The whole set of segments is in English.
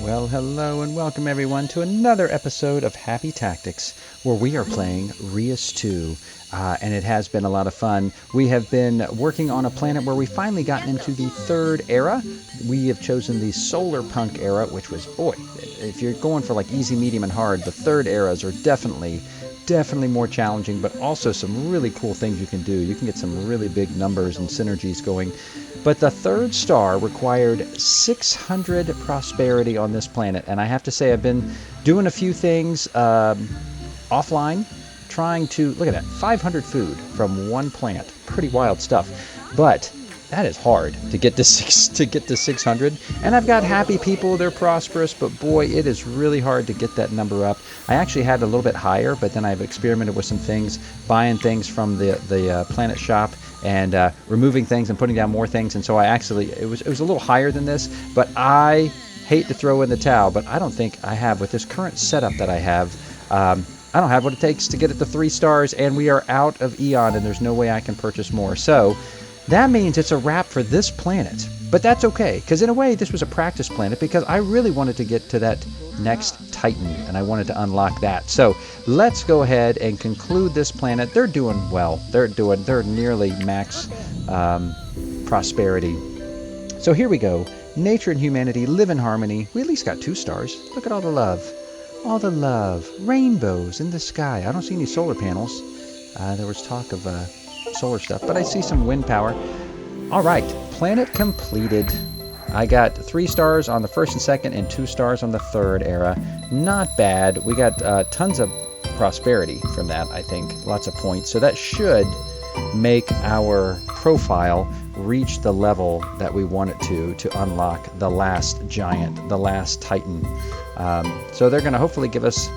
Well, hello and welcome everyone to another episode of Happy Tactics, where we are playing Reus 2, and it has been a lot of fun. We have been working on a planet where we finally gotten into the third era. We have chosen the solar punk era, which was, boy, if you're going for like easy, medium, and hard, the third eras are definitely more challenging, but also some really cool things you can do. You can get some really big numbers and synergies going. But the third star required 600 prosperity on this planet, and I have to say I've been doing a few things offline, trying to, look at that, 500 food from one plant. Pretty wild stuff. But that is hard to get to 600. And I've got happy people, they're prosperous, but boy, it is really hard to get that number up. I actually had a little bit higher, but then I've experimented with some things, buying things from the planet shop and removing things and putting down more things. And so it was a little higher than this, but I hate to throw in the towel, but I don't think I have, with this current setup that I have, I don't have what it takes to get it to 3 stars, and we are out of Eon, and there's no way I can purchase more. So that means it's a wrap for this planet. But that's okay, because in a way this was a practice planet, because I really wanted to get to that next Titan, and I wanted to unlock that. So let's go ahead and conclude this planet. They're doing well. They're nearly max prosperity. So here we go. Nature and humanity live in harmony. We at least got 2 stars. Look at all the love. All the love. Rainbows in the sky. I don't see any solar panels. There was talk of solar stuff, but I see some wind power. All right, planet completed. I got 3 stars on the first and second and 2 stars on the third era. Not bad. We got tons of prosperity from that, I think. Lots of points. So that should make our profile reach the level that we want it to unlock the last giant, the last Titan. So they're going to hopefully give us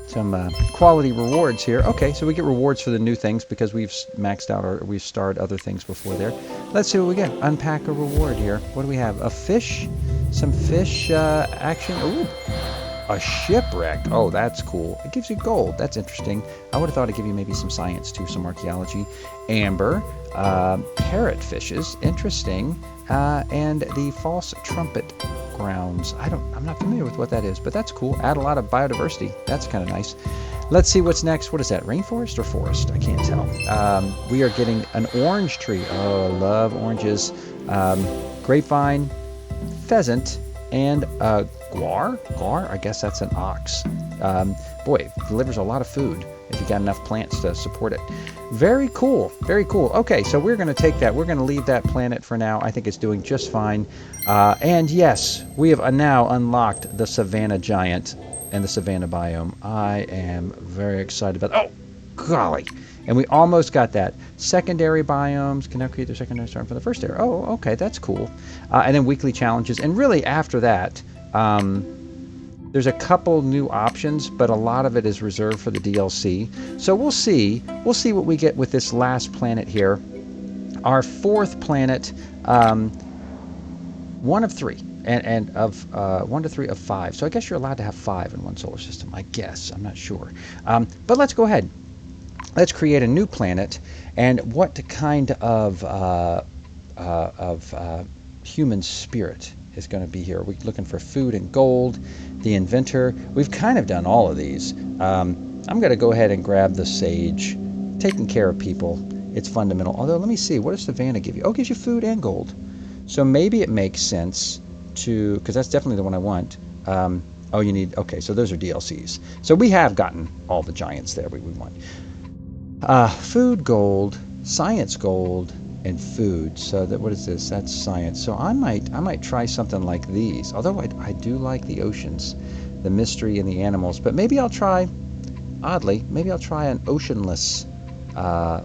some quality rewards here. Okay, so we get rewards for the new things because we've maxed out or we've starred other things before there. Let's see what we get. Unpack a reward here. What do we have? A fish? Some fish action. Ooh, a shipwreck. Oh, that's cool. It gives you gold. That's interesting. I would have thought it'd give you maybe some science too, some archaeology. Amber. Parrot fishes. Interesting. And the false trumpet grounds. I'm not familiar with what that is, but that's cool. Add a lot of biodiversity. That's kind of nice. Let's see what's next. What is that? Rainforest or forest? I can't tell. We are getting an orange tree. Oh, love oranges. Grapevine, pheasant, and guar. Guar? I guess that's an ox. Boy, delivers a lot of food if you got enough plants to support it. Very cool. Very cool. Okay, so we're going to take that. We're going to leave that planet for now. I think it's doing just fine. And yes, we have now unlocked the Savanna giant and the Savanna biome. I am very excited about that. Oh, golly. And we almost got that. Secondary biomes can now create their secondary star for the first area. Oh, okay, that's cool. And then weekly challenges. And really after that, there's a couple new options, but a lot of it is reserved for the DLC. So we'll see. We'll see what we get with this last planet here. Our 4th planet, 1 of 3, and of 1 to 3 of 5. So I guess you're allowed to have 5 in one solar system. I guess. I'm not sure. But let's go ahead. Let's create a new planet. And what kind of human spirit is going to be here? We're looking for food and gold. The inventor. We've kind of done all of these. I'm going to go ahead and grab the sage. Taking care of people. It's fundamental. Although, let me see. What does Savanna give you? Oh, it gives you food and gold. So maybe it makes sense to, because that's definitely the one I want. Oh, you need, okay, so those are DLCs. So we have gotten all the giants there we want. Food gold, science gold, and food. So that, what is this? That's science. So I might try something like these. Although I do like the oceans, the mystery and the animals. But maybe I'll try, oddly, maybe I'll try an oceanless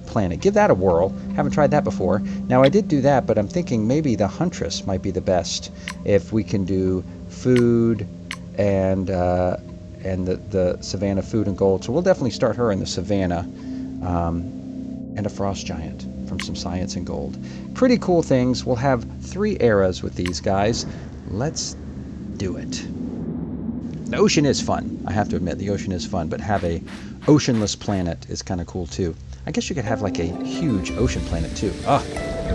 planet. Give that a whirl. Haven't tried that before. Now I did do that, but I'm thinking maybe the huntress might be the best if we can do food and the Savanna food and gold. So we'll definitely start her in the Savanna, and a frost giant from some science and gold. Pretty cool things. We'll have 3 eras with these guys. Let's do it. The ocean is fun. I have to admit, the ocean is fun, but have a oceanless planet is kind of cool too. I guess you could have like a huge ocean planet too. Oh,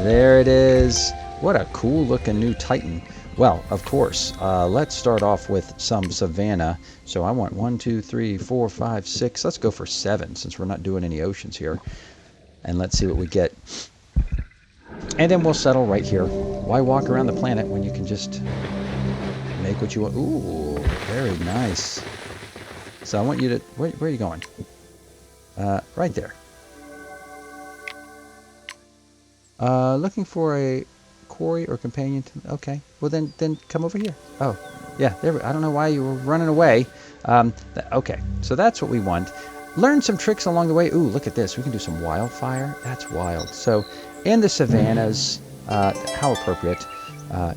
there it is. What a cool looking new Titan. Well, of course, let's start off with some savanna. So I want 1, 2, 3, 4, 5, 6. Let's go for 7 since we're not doing any oceans here. And let's see what we get. And then we'll settle right here. Why walk around the planet when you can just make what you want? Ooh, very nice. So I want you to... Where are you going? Right there. Looking for a quarry or companion. Okay. Well, then come over here. Oh, yeah. There. I don't know why you were running away. Okay. So that's what we want. Learn some tricks along the way. Ooh, look at this. We can do some wildfire. That's wild. So in the savannas, how appropriate.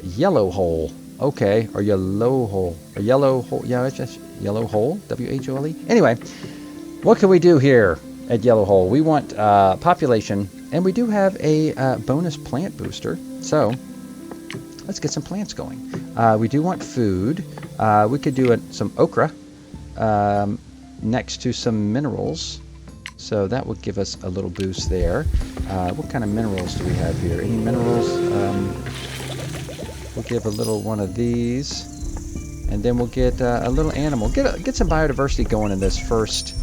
Yellow hole. Okay. Or yellow hole. Or yellow hole. Yeah, it's just yellow hole. W-H-O-L-E. Anyway, what can we do here at Yellow Hole? We want population. And we do have a bonus plant booster, so let's get some plants going. We do want food. We could do some okra next to some minerals, so that would give us a little boost there. What kind of minerals do we have here? Any minerals? We'll give a little one of these, and then we'll get a little animal. Get some biodiversity going in this first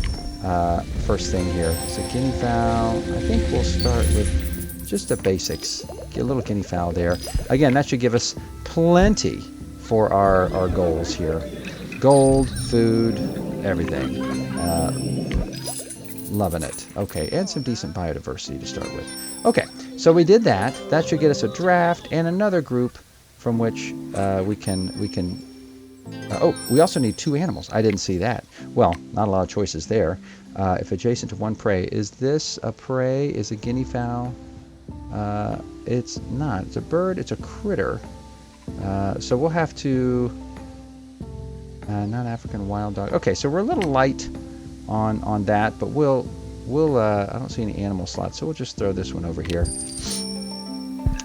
thing here. So guinea fowl, I think we'll start with just the basics. Get a little guinea fowl there. Again, that should give us plenty for our goals here. Gold, food, everything. Loving it. Okay, and some decent biodiversity to start with. Okay, so we did that. That should get us a draft and another group from which we can oh, we also need 2 animals. I didn't see that. Well, not a lot of choices there. If adjacent to one prey, is this a prey? Is a guinea fowl? It's not. It's a bird. It's a critter. So we'll have to... not African wild dog. Okay, so we're a little light on that, but we'll I don't see any animal slots, so we'll just throw this one over here.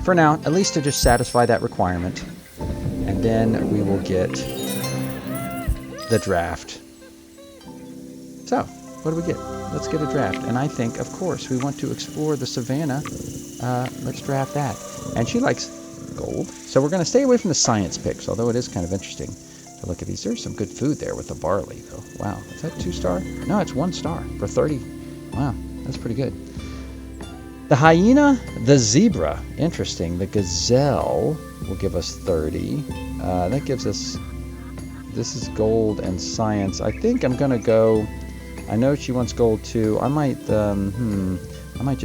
For now, at least to just satisfy that requirement. And then we will get the draft. So, what do we get? Let's get a draft. And I think, of course, we want to explore the savanna. Let's draft that. And she likes gold. So we're going to stay away from the science picks, although it is kind of interesting to look at these. There's some good food there with the barley, though. Wow. Is that 2-star? No, it's 1-star for 30. Wow, that's pretty good. The hyena, the zebra. Interesting. The gazelle will give us 30. That gives us... This is gold and science. I think I'm gonna go. I know she wants gold too. I might. I might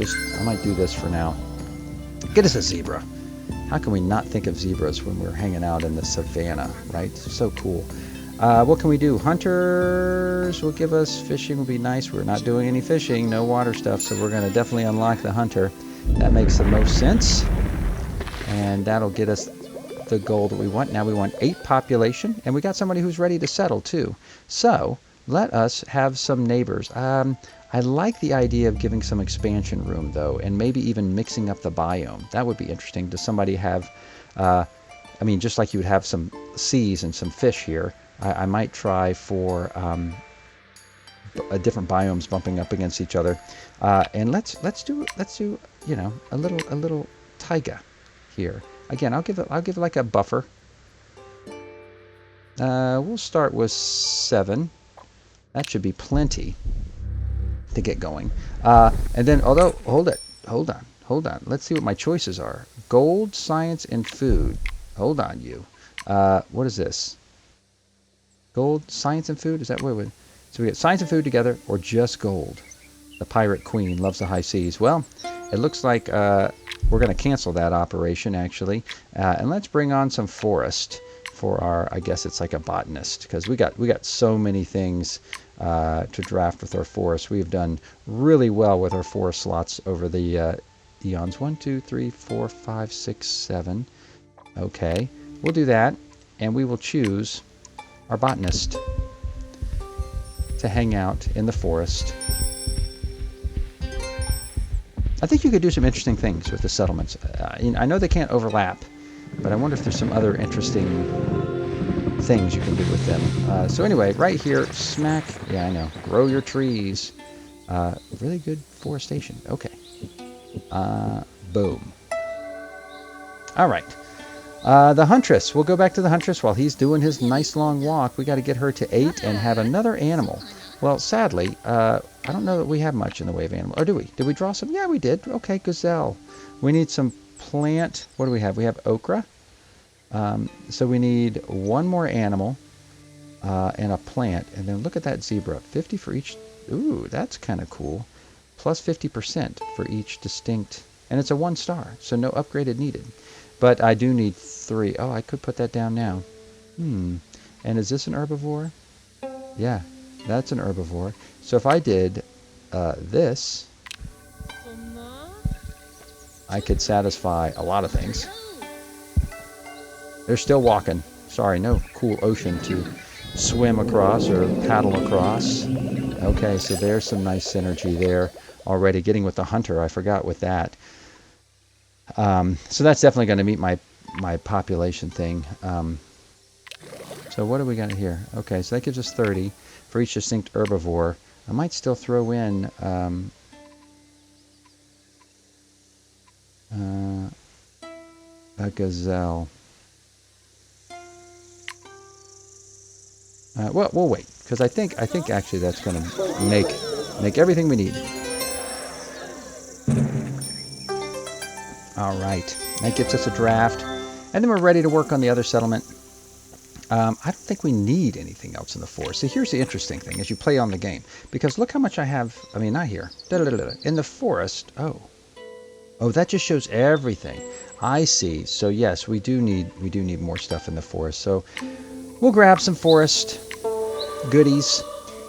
do this for now. Get us a zebra. How can we not think of zebras when we're hanging out in the savannah, right? So cool. What can we do? Hunters will give us fishing. Will be nice. We're not doing any fishing. No water stuff. So we're gonna definitely unlock the hunter. That makes the most sense. And that'll get us the goal that we want. Now we want 8 population, and we got somebody who's ready to settle too. So let us have some neighbors. I like the idea of giving some expansion room though, and maybe even mixing up the biome. That would be interesting. Does somebody have, I mean, just like you would have some seas and some fish here, I might try for different biomes bumping up against each other. And let's do you know, a little taiga here. Again, I'll give it like a buffer. We'll start with 7. That should be plenty to get going. And then, although, hold on. Let's see what my choices are. Gold, science, and food. Hold on, you. What is this? Gold, science, and food? Is that what we... So we get science and food together, or just gold? The pirate queen loves the high seas. Well, it looks like... we're going to cancel that operation, actually. And let's bring on some forest for our, I guess it's like a botanist, because we got so many things to draft with our forest. We have done really well with our forest slots over the eons. 1, 2, 3, 4, 5, 6, 7. Okay, we'll do that, and we will choose our botanist to hang out in the forest. I think you could do some interesting things with the settlements. I know they can't overlap, but I wonder if there's some other interesting things you can do with them. So anyway, right here, smack. Yeah, I know. Grow your trees. Really good forestation. Okay. Boom. All right. The Huntress. We'll go back to the Huntress while he's doing his nice long walk. We got to get her to 8 and have another animal. Well, sadly, I don't know that we have much in the way of animal. Or do we? Did we draw some? Yeah, we did. Okay, gazelle. We need some plant. What do we have? We have okra. So we need one more animal and a plant. And then look at that zebra. 50 for each. Ooh, that's kind of cool. Plus 50% for each distinct. And it's a 1 star, so no upgraded needed. But I do need 3. Oh, I could put that down now. And is this an herbivore? Yeah, that's an herbivore. So if I did this, I could satisfy a lot of things. They're still walking. Sorry, no cool ocean to swim across or paddle across. Okay, so there's some nice synergy there already. Getting with the hunter, I forgot with that. So that's definitely going to meet my population thing. So what do we got here? Okay, so that gives us 30 for each distinct herbivore. I might still throw in a gazelle. Well, we'll wait, because I think actually that's going to make everything we need. All right, that gets us a draft, and then we're ready to work on the other settlement. I don't think we need anything else in the forest. So here's the interesting thing as you play on the game, because look how much I have. I mean, not here. In the forest. Oh, that just shows everything. I see. So yes, we do need more stuff in the forest. So we'll grab some forest goodies.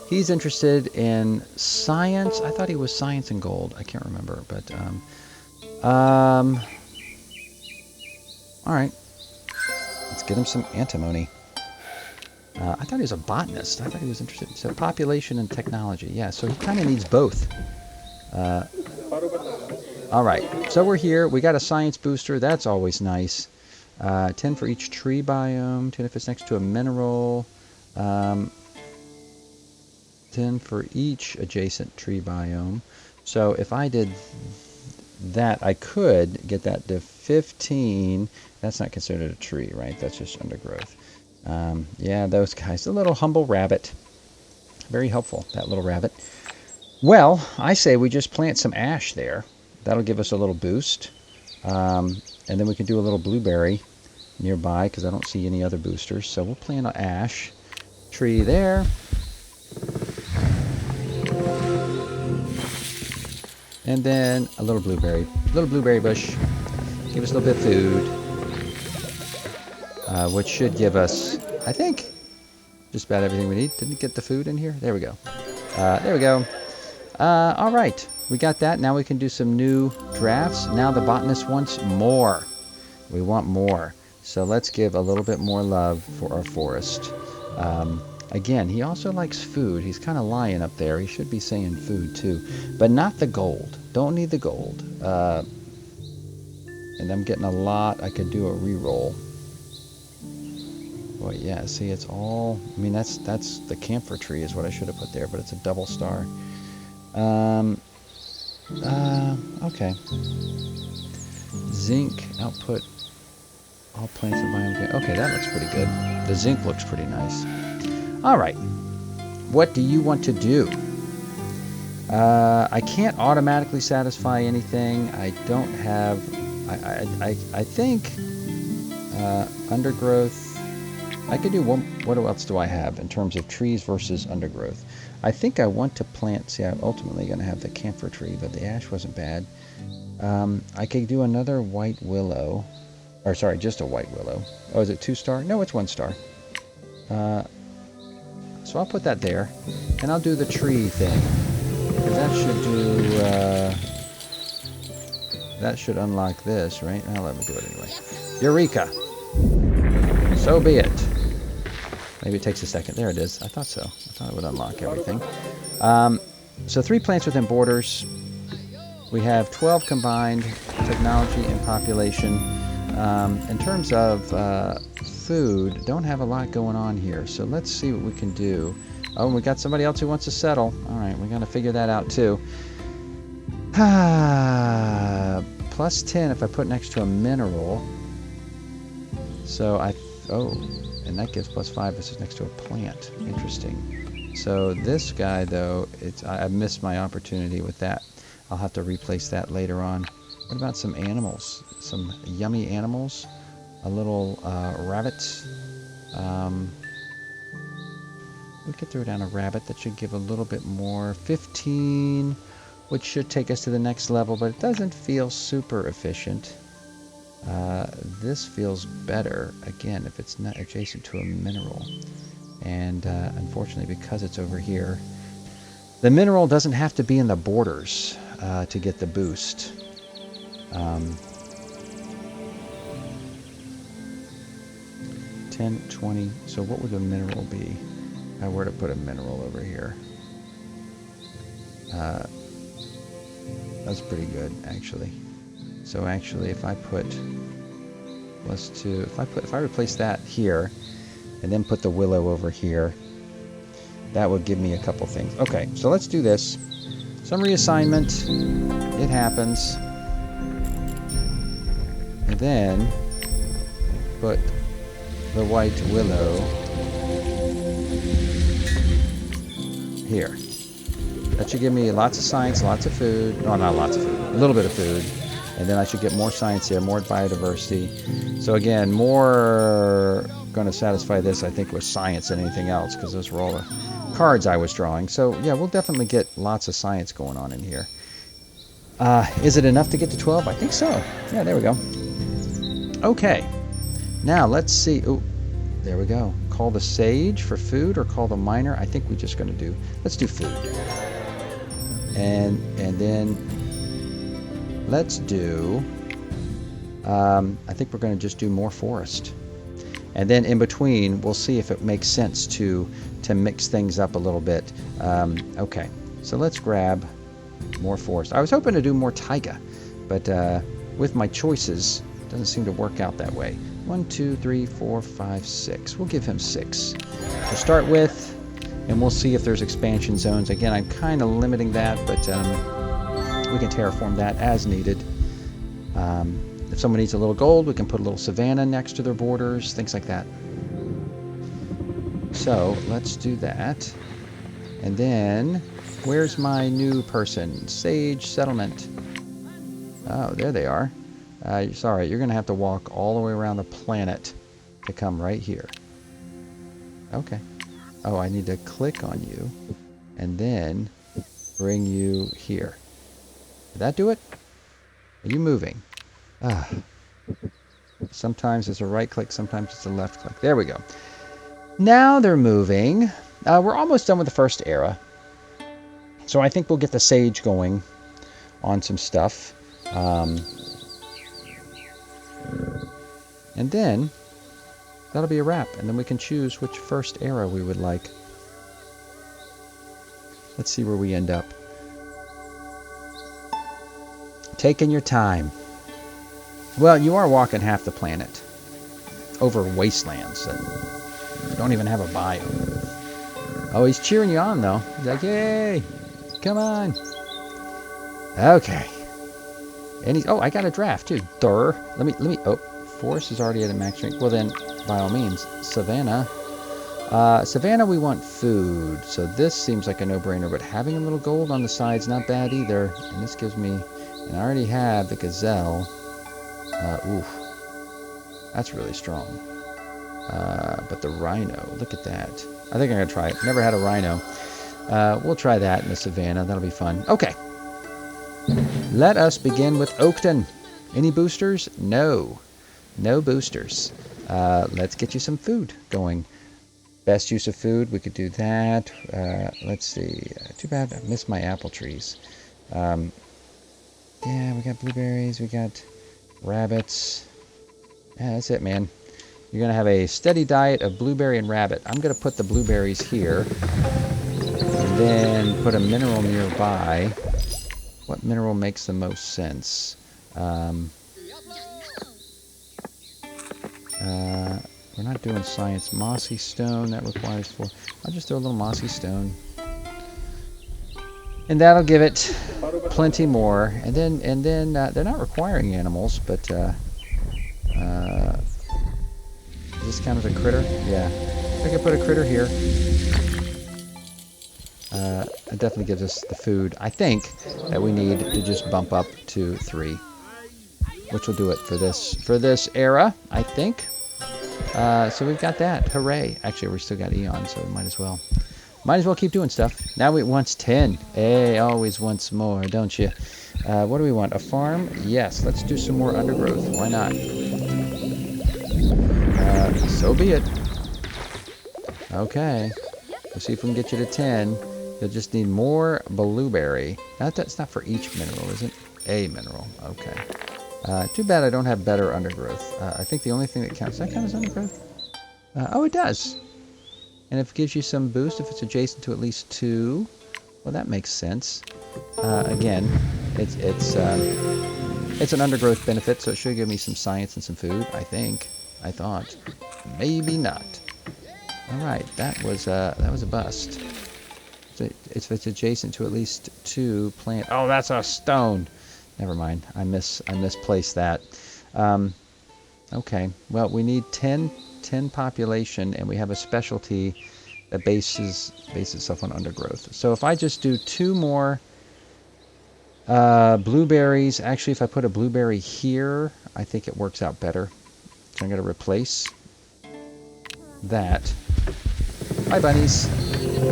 He's interested in science. I thought he was science and gold. I can't remember, but all right. Let's get him some antimony. I thought he was a botanist. I thought he was interested in so population and technology. Yeah, so he kind of needs both. All right, so we're here. We got a science booster. That's always nice. 10 for each tree biome. 10 if it's next to a mineral. 10 for each adjacent tree biome. So if I did that, I could get that to 15. That's not considered a tree, right? That's just undergrowth. Yeah, those guys. A little humble rabbit. Very helpful, that little rabbit. Well, I say we just plant some ash there. That'll give us a little boost. And then we can do a little blueberry nearby, because I don't see any other boosters. So we'll plant an ash tree there. And then a little blueberry bush. Give us a little bit of food. Which should give us, I think, just about everything we need. Didn't get the food in here? There we go. There we go. All right. We got that. Now we can do some new drafts. Now the botanist wants more. We want more. So let's give a little bit more love for our forest. Again, he also likes food. He's kind of lying up there. He should be saying food too. But not the gold. Don't need the gold. And I'm getting a lot. I could do a reroll. Boy, yeah, see, it's all, I mean, that's the camphor tree is what I should have put there, but it's a double star. Okay. Zinc output, all plants and biomes. Okay, that looks pretty good. The zinc looks pretty nice. All right. What do you want to do? I can't automatically satisfy anything. I don't have, I think undergrowth. I could do one. What else do I have in terms of trees versus undergrowth? I think I want to plant. See, I'm ultimately going to have the camphor tree, but the ash wasn't bad. I could do another white willow, or sorry, just a white willow. Oh, is it 2 star? No, it's 1 star. So I'll put that there, and I'll do the tree thing. That should do. That should unlock this, right? I'll let me do it anyway. Eureka! So be it. Maybe it takes a second. There it is. I thought so. I thought it would unlock everything. So 3 plants within borders. We have 12 combined technology and population. In terms of food, don't have a lot going on here. So let's see what we can do. Oh, and we got somebody else who wants to settle. All right, we're going to figure that out too. Plus 10 if I put next to a mineral. So oh, and that gives +5. This is next to a plant. Interesting. So this guy, though, I missed my opportunity with that. I'll have to replace that later on. What about some animals? Some yummy animals? A little rabbit. We could throw down a rabbit. That should give a little bit more. 15, which should take us to the next level, but it doesn't feel super efficient. This feels better, again, if it's not adjacent to a mineral. And unfortunately, because it's over here, the mineral doesn't have to be in the borders to get the boost. 10, 20. So what would the mineral be? If I were to put a mineral over here. That's pretty good, actually. So actually, if I put +2, if I replace that here, and then put the willow over here, that would give me a couple things. Okay, so let's do this. Some reassignment. It happens. And then put the white willow here. That should give me lots of science, lots of food. No, not lots of food. A little bit of food. And then I should get more science here, more biodiversity. So again, more going to satisfy this, I think, with science than anything else, because those were all the cards I was drawing. So yeah, we'll definitely get lots of science going on in here. Is it enough to get to 12? I think so. Yeah, there we go. Okay. Now let's see. Oh, there we go. Call the sage for food or call the miner. I think we're just going to do, let's do food. And then let's do, I think we're going to just do more forest. And then in between, we'll see if it makes sense to mix things up a little bit. Okay, so let's grab more forest. I was hoping to do more taiga, but with my choices, it doesn't seem to work out that way. 1, 2, 3, 4, 5, 6. We'll give him 6 to start with, and we'll see if there's expansion zones. Again, I'm kind of limiting that, but we can terraform that as needed. If someone needs a little gold, we can put a little savanna next to their borders, things like that. So let's do that. And then, where's my new person? Sage settlement. Oh, there they are. Sorry, you're going to have to walk all the way around the planet to come right here. Okay. Oh, I need to click on you and then bring you here. Did that do it? Are you moving? Sometimes it's a right click, sometimes it's a left click. There we go. Now they're moving. We're almost done with the first era. So I think we'll get the sage going on some stuff. And then that'll be a wrap. And then we can choose which first era we would like. Let's see where we end up. Taking your time. Well, you are walking half the planet over wastelands that don't even have a biome. Oh, he's cheering you on, though. He's like, yay, come on. Okay. And he's, oh, I got a draft, too. Durr. Let me, oh, forest is already at a max strength. Well, then, by all means, Savanna. Savanna, we want food. So this seems like a no-brainer, but having a little gold on the side's not bad either. And this gives me, and I already have the gazelle. Oof. That's really strong. But the rhino, look at that. I think I'm going to try it. Never had a rhino. We'll try that in the Savanna. That'll be fun. Okay. Let us begin with Oakton. Any boosters? No. No boosters. Let's get you some food going. Best use of food, we could do that. Let's see. Too bad I missed my apple trees. Yeah, we got blueberries. We got rabbits. Yeah, that's it, man. You're going to have a steady diet of blueberry and rabbit. I'm going to put the blueberries here. And then put a mineral nearby. What mineral makes the most sense? We're not doing science. Mossy stone, that requires 4. I'll just throw a little mossy stone. And that'll give it plenty more. And then they're not requiring animals, but this count as a critter? Yeah. I can put a critter here. It definitely gives us the food, I think, that we need to just bump up to 3. Which will do it for this era, I think. So we've got that. Hooray. Actually, we still got Eon, so we might as well. Might as well keep doing stuff. Now it wants 10. Hey, always wants more, don't you? What do we want? A farm? Yes. Let's do some more undergrowth. Why not? So be it. Okay. We'll see if we can get you to 10. You'll just need more blueberry. That's not for each mineral, is it? A mineral. Okay. Too bad I don't have better undergrowth. I think the only thing that counts... Does that count as undergrowth? Oh, it does. And if it gives you some boost, if it's adjacent to at least 2... Well, that makes sense. Again, it's an undergrowth benefit, so it should give me some science and some food, I think. I thought. Maybe not. Alright, that was a bust. If it's adjacent to at least 2 plant... Oh, that's a stone! Never mind. I misplaced that. Okay. Well, we need 10 population, and we have a specialty that bases itself on undergrowth. So if I just do 2 more blueberries, actually, if I put a blueberry here, I think it works out better. So I'm going to replace that. Bye, bunnies.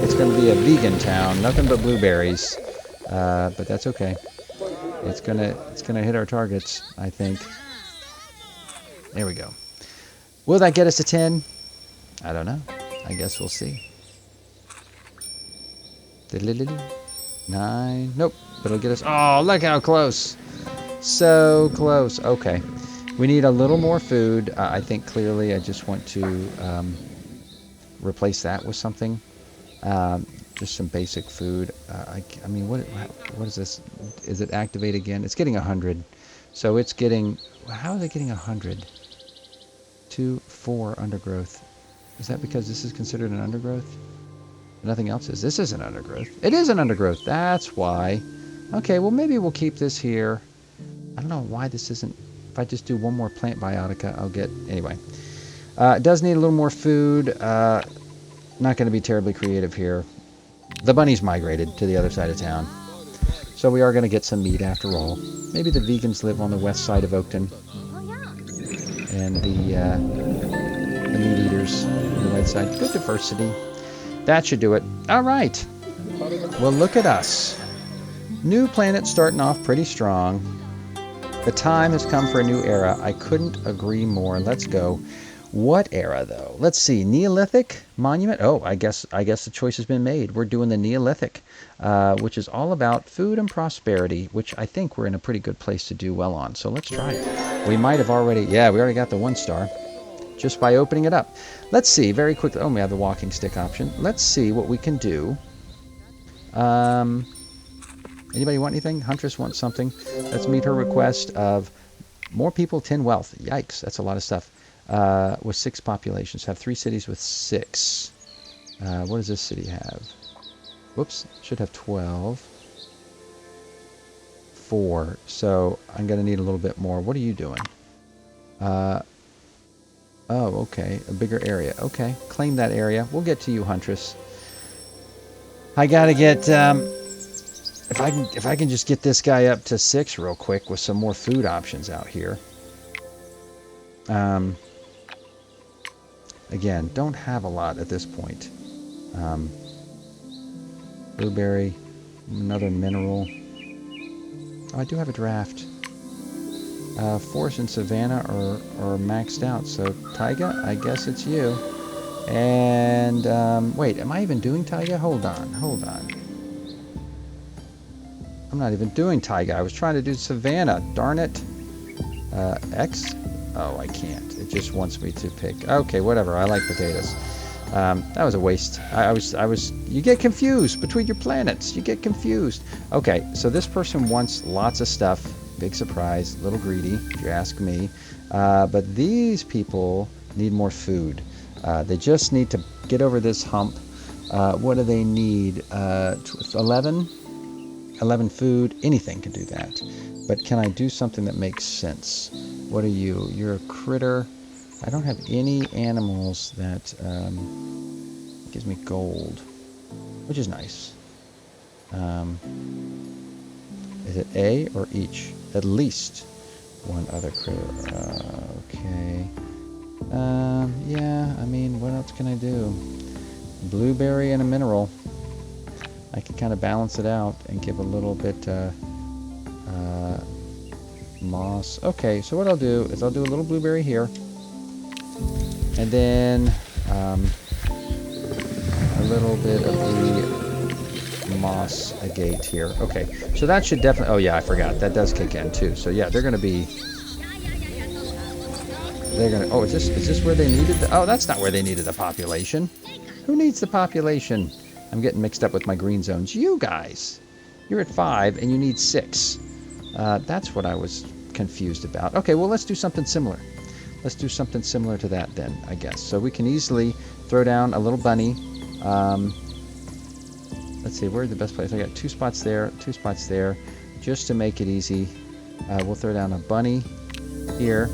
It's going to be a vegan town, nothing but blueberries, but that's okay. It's gonna hit our targets, I think. There we go. Will that get us to 10? I don't know. I guess we'll see. 9. Nope. But it'll get us... Oh, look how close. So close. Okay. We need a little more food. I think clearly I just want to replace that with something. Just some basic food. I mean, what is this? Is it activate again? It's getting 100. So it's getting... How are they getting 100? 2, 4 undergrowth. Is that because this is considered an undergrowth? Nothing else is. This is an undergrowth. It is an undergrowth. That's why. Okay, well, maybe we'll keep this here. I don't know why this isn't... If I just do one more plant biotica, I'll get... Anyway. It does need a little more food. Not going to be terribly creative here. The bunnies migrated to the other side of town. So we are going to get some meat after all. Maybe the vegans live on the west side of Oakton. And the meat eaters on the right side. Good diversity. That should do it. All right. Well, look at us. New planet starting off pretty strong. The time has come for a new era. I couldn't agree more. Let's go. What era, though? Let's see. Neolithic monument. Oh, I guess the choice has been made. We're doing the Neolithic, which is all about food and prosperity, which I think we're in a pretty good place to do well on. So let's try it. We might have already... Yeah, we already got the 1 star just by opening it up. Let's see very quickly. Oh, we have the walking stick option. Let's see what we can do. Anybody want anything? Huntress wants something. Let's meet her request of more people, 10 wealth. Yikes, that's a lot of stuff. With 6 populations. Have 3 cities with 6. What does this city have? Whoops, should have 12. 4. So I'm going to need a little bit more. What are you doing? Oh, okay. A bigger area. Okay, claim that area. We'll get to you, Huntress. I got to get... If I can just get this guy up to 6 real quick with some more food options out here. Again, don't have a lot at this point. Blueberry, another mineral. Oh, I do have a draft. Forest and Savanna are maxed out, so Taiga, I guess it's you. And, wait, am I even doing Taiga? Hold on. I'm not even doing Taiga. I was trying to do Savanna. Darn it. X? Oh, I can't. It just wants me to pick. Okay, whatever. I like potatoes. That was a waste. I was. You get confused between your planets. You get confused. Okay, so this person wants lots of stuff. Big surprise. A little greedy, if you ask me. But these people need more food. They just need to get over this hump. What do they need? 11? 11 food. Anything can do that. But can I do something that makes sense? What are you? You're a critter. I don't have any animals that gives me gold, which is nice. Is it A or each? At least one other critter. Okay. Yeah, I mean, what else can I do? Blueberry and a mineral. I can kind of balance it out and give a little bit moss. Okay, so what I'll do is I'll do a little blueberry here. And then a little bit of the moss agate here. Okay, so that should definitely... Oh yeah, I forgot. That does kick in too. So yeah, they're going to be... They're going to... Oh, is this where they needed the... Oh, that's not where they needed the population. Who needs the population? I'm getting mixed up with my green zones. You guys! You're at 5 and you need 6. That's what I was confused about. Okay, well, let's do something similar. Let's do something similar to that then, I guess. So we can easily throw down a little bunny. Let's see, where's the best place? I got 2 spots there, 2 spots there. Just to make it easy, we'll throw down a bunny here.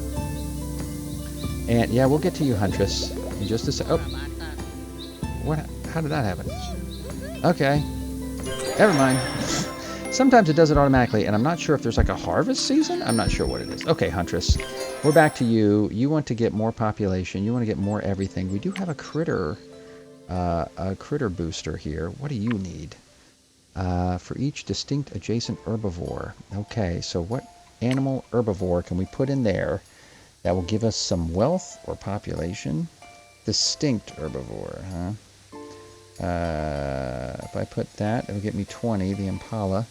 And yeah, we'll get to you, Huntress, in just a sec. Oh, what? How did that happen? Okay, never mind. Sometimes it does it automatically, and I'm not sure if there's like a harvest season. I'm not sure what it is. Okay, Huntress, we're back to you. You want to get more population. You want to get more everything. We do have a critter booster here. What do you need? For each distinct adjacent herbivore. Okay, so what animal herbivore can we put in there that will give us some wealth or population? Distinct herbivore, huh? If I put that, it'll get me 20, the impala.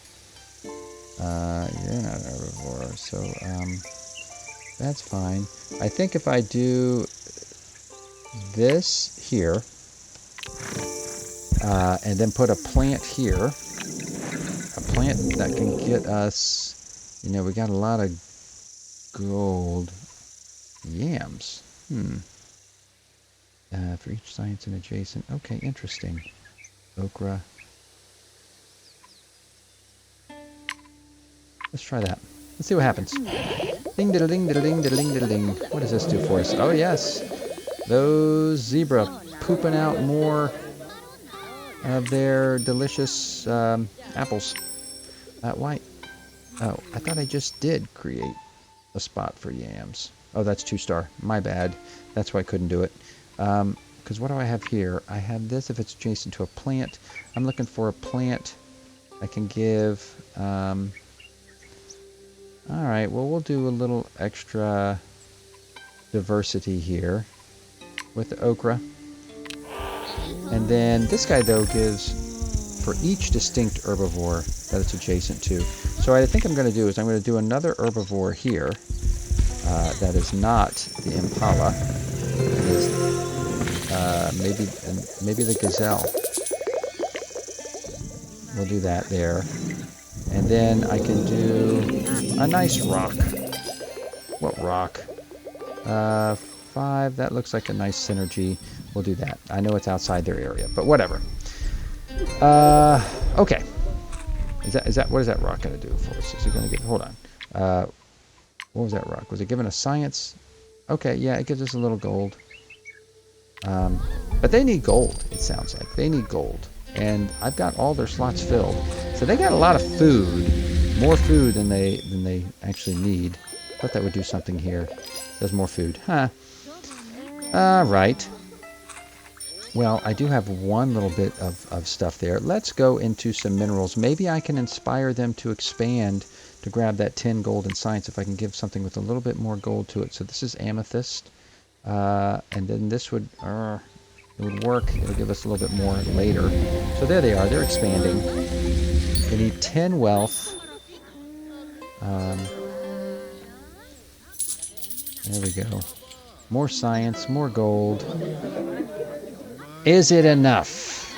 You're not an herbivore, so that's fine. I think if I do this here, and then put a plant here, a plant that can get us, you know, we got a lot of gold. Yams. For each science and adjacent. Okay, interesting. Okra. Let's try that. Let's see what happens. Ding diddle ding diddle ding diddle ding diddle ding. What does this do for us? Oh yes, those zebra pooping out more of their delicious apples. Why? Oh, I thought I just did create a spot for yams. Oh, that's 2-star. My bad. That's why I couldn't do it. Because what do I have here? I have this if it's adjacent to a plant. I'm looking for a plant I can give... Alright, well, we'll do a little extra diversity here with the okra. And then this guy, though, gives for each distinct herbivore that it's adjacent to. So what I think I'm going to do is I'm going to do another herbivore here that is not the impala. It is maybe the gazelle. We'll do that there. And then I can do a nice rock. What rock? 5. That looks like a nice synergy. We'll do that. I know it's outside their area, but whatever. Okay. Is that what is that rock going to do for us? Is it going to get... Hold on. What was that rock? Was it given a science? Okay, yeah, it gives us a little gold. But they need gold, it sounds like. They need gold. And I've got all their slots filled. So they got a lot of food. More food than they actually need. Thought that would do something here. There's more food. Huh. Alright. Well, I do have one little bit of stuff there. Let's go into some minerals. Maybe I can inspire them to expand to grab that 10 gold in science if I can give something with a little bit more gold to it. So this is amethyst. And then this would... it would work. It'll give us a little bit more later. So there they are. They're expanding. They need 10 wealth. There we go. More science, more gold. Is it enough?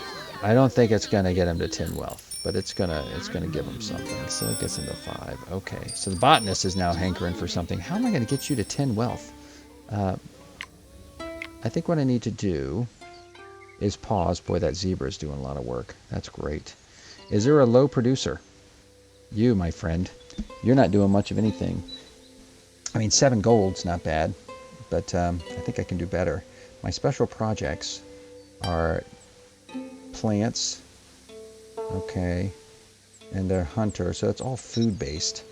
I don't think it's going to get him to 10 wealth, but it's gonna give him something. So it gets him to 5. Okay. So the botanist is now hankering for something. How am I going to get you to 10 wealth? I think what I need to do is pause. Boy, that zebra is doing a lot of work. That's great. Is there a low producer? You, my friend. You're not doing much of anything. I mean, 7 gold's not bad. but I think I can do better. My special projects are plants, okay, and they're hunter, so it's all food-based.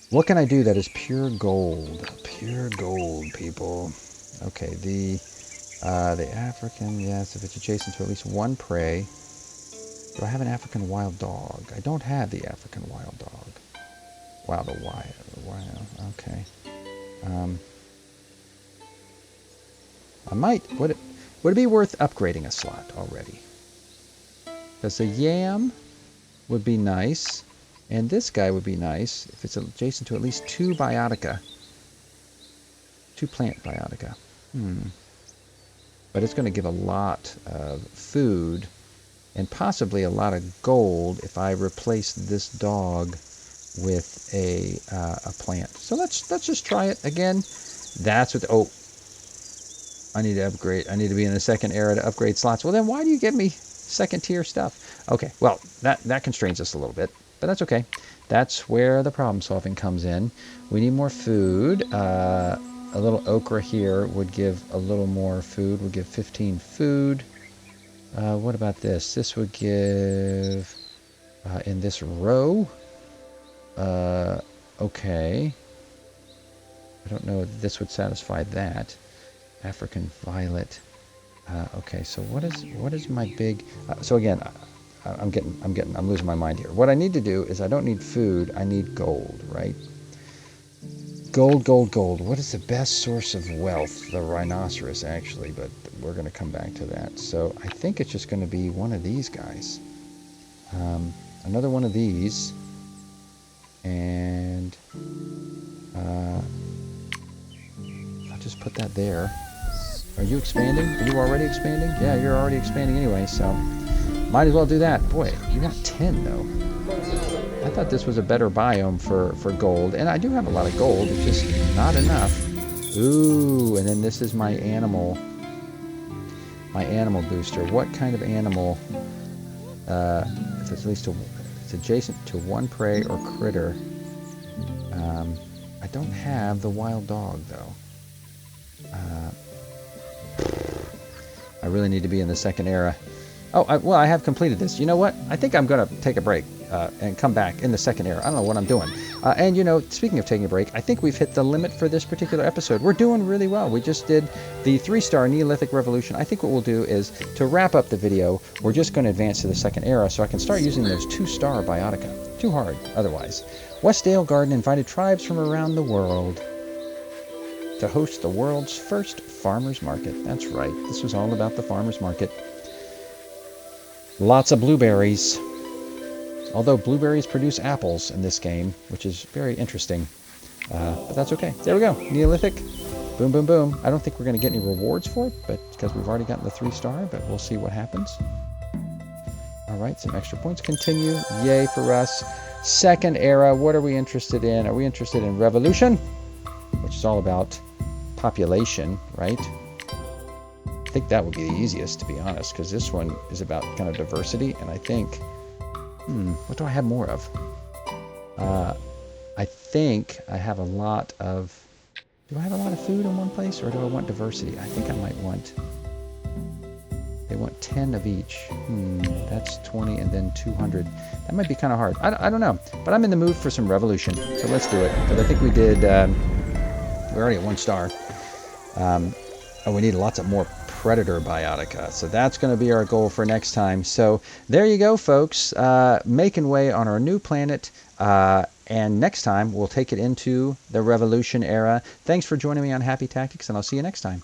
What can I do that is pure gold? Pure gold, people. Okay, the African, yes, if it's adjacent to at least one prey. Do I have an African wild dog? I don't have the African wild dog. Wow, the wild, okay. I might, would it be worth upgrading a slot already? Because the yam would be nice, and this guy would be nice if it's adjacent to at least 2 biotica. 2 plant biotica. But it's going to give a lot of food and possibly a lot of gold if I replace this dog with a plant. So let's just try it again. That's what. Oh, I need to upgrade. I need to be in the second era to upgrade slots. Well, then why do you give me second tier stuff? Okay, well that constrains us a little bit, but that's okay. That's where the problem solving comes in. We need more food. A little okra here would give a little more food. Would give 15 food. What about this? This would give in this row. Okay. I don't know if this would satisfy that. African violet. Okay, so what is my big? So again, I'm losing my mind here. What I need to do is I don't need food. I need gold, right? Gold, gold, gold. What is the best source of wealth? The rhinoceros, actually, but we're going to come back to that. So I think it's just going to be one of these guys. Another one of these. And I'll just put that there. Are you expanding? Are you already expanding? Yeah, you're already expanding anyway, so might as well do that. Boy, you want 10, though. I thought this was a better biome for gold, and I do have a lot of gold, it's just not enough. Ooh, and then this is my animal booster. What kind of animal, if it's at least it's adjacent to one prey or critter? I don't have the wild dog, though. I really need to be in the second era. Oh, well, I have completed this. You know what? I think I'm going to take a break and come back in the second era. I don't know what I'm doing. And, you know, speaking of taking a break, I think we've hit the limit for this particular episode. We're doing really well. We just did the 3-star Neolithic Revolution. I think what we'll do is, to wrap up the video, we're just going to advance to the second era so I can start using those 2-star biotica. Too hard, otherwise. Westdale Garden invited tribes from around the world to host the world's first farmer's market. That's right. This was all about the farmer's market. Lots of blueberries. Although blueberries produce apples in this game, which is very interesting. But that's okay. There we go. Neolithic. Boom, boom, boom. I don't think we're going to get any rewards for it, but because we've already gotten the 3-star, but we'll see what happens. All right, some extra points. Continue. Yay for us. Second era. What are we interested in? Are we interested in revolution? Which is all about population, right? I think that would be the easiest, to be honest, because this one is about kind of diversity, and I think, what do I have more of? I think I have a lot of, do I have a lot of food in one place, or do I want diversity? I think I might want, they want 10 of each. That's 20 and then 200. That might be kind of hard. I don't know, but I'm in the mood for some revolution, so let's do it, because I think we did, we're already at 1-star. Oh, we need lots of more predator biotica, so that's going to be our goal for next time. So there you go, folks, making way on our new planet, and next time we'll take it into the revolution era. Thanks for joining me on Happy Tactics, and I'll see you next time.